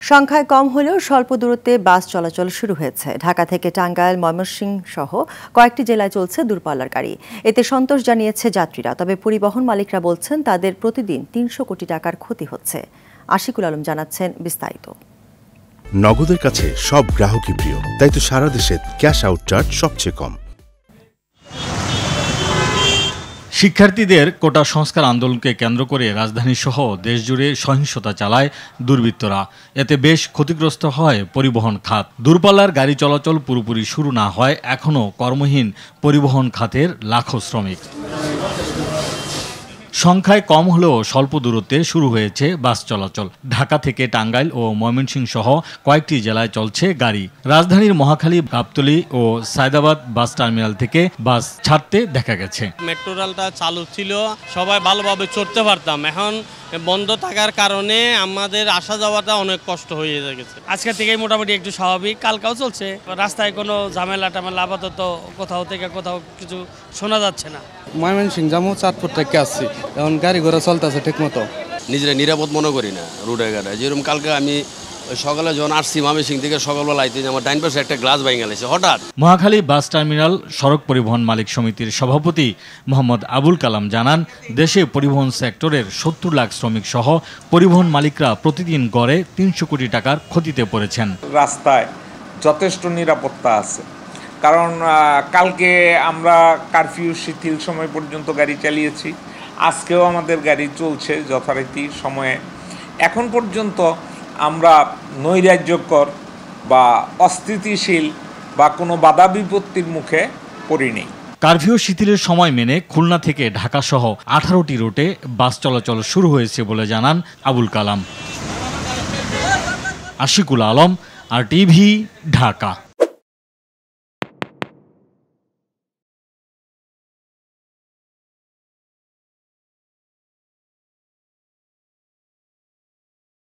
সংখ্যায় কম হলেও স্বল্প দূরত্বে বাস চলাচল শুরু হয়েছে। ঢাকা থেকে টাঙ্গাইল, ময়মনসিংহ সহ কয়েকটি জেলায় চলছে দূরপাল্লার গাড়ি। এতে সন্তোষ জানিয়েছে যাত্রীরা। তবে পরিবহন মালিকরা বলছেন তাদের প্রতিদিন ৩০০ কোটি টাকার ক্ষতি হচ্ছে। আশিকুল আলম জানাচ্ছেন বিস্তারিত। নগদের কাছে সব গ্রাহকই প্রিয়, তাই তো সারা দেশে ক্যাশ আউট চার্জ সবচেয়ে কম। শিক্ষার্থীদের কোটা সংস্কার আন্দোলনকে কেন্দ্র করে রাজধানীসহ দেশজুড়ে সহিংসতা চালায় দুর্বৃত্তরা। এতে বেশ ক্ষতিগ্রস্ত হয় পরিবহন খাত। দূরপাল্লার গাড়ি চলাচল পুরোপুরি শুরু না হয় এখনও কর্মহীন পরিবহন খাতের লাখো শ্রমিক। সংখ্যায় কম হলেও স্বল্প দূরত্বে শুরু হয়েছে বাস চলাচল। ঢাকা থেকে টাঙ্গাইল ও ময়মনসিংহ সহ কয়েকটি জেলায় চলছে গাড়ি। রাজধানীর মহাখালী, গাবতলী ও সায়দাবাদ বাস টার্মিনাল থেকে বাস ছাড়তে দেখা গেছে। মেট্রো রেলটা চালু ছিল, সবাই ভালোভাবে চড়তে পারতাম। এখন বন্ধ থাকার কারণে আমাদের আসা যাওয়াটা অনেক কষ্ট হয়ে গেছে। আজকে থেকেই মোটামুটি একটু স্বাভাবিক, কালকাও চলছে। রাস্তায় কোনো ঝামেলা টামেলা আপাতত কোথাও থেকে কোথাও কিছু শোনা যাচ্ছে না। ময়মনসিংহ যাবো, চাঁদপুর থেকে আসছি, এখন গাড়ি ঘোড়া চলতেছে ঠিক মতো। নিজেরা নিরাপদ মনে করি না রোডে ঘাটায়। যেরকম কালকে আমি সকালে যখন আসছি ময়মনসিংহ থেকে, সকালবেলা আইতে আমার ডাইন পাশে একটা গ্লাস ভেঙে গেছে হঠাৎ। মহাখালী বাস টার্মিনাল সড়ক পরিবহন মালিক সমিতির সভাপতি মোহাম্মদ আবুল কালাম জানান, দেশে পরিবহন সেক্টরের ৭০ লাখ শ্রমিক সহ পরিবহন মালিকরা প্রতিদিন গড়ে ৩০০ কোটি টাকার ক্ষতিতে পড়েছেন। রাস্তায় যথেষ্ট নিরাপত্তা আছে, কারণ কালকে আমরা কারফিউ শিথিল সময় পর্যন্ত গাড়ি চালিয়েছি। আজকেও আমাদের গাড়ি চলছে যথারীতি সময়ে। এখন পর্যন্ত আমরা নৈরাজ্যকর বা অস্থিতিশীল বা কোনো বাধা বিপত্তির মুখে পড়িনি। কারফিউ শিথিলের সময় মেনে খুলনা থেকে ঢাকা সহ 18টি রুটে বাস চলাচল শুরু হয়েছে বলে জানান আবুল কালাম। আশিকুল আলম, RTV, ঢাকা।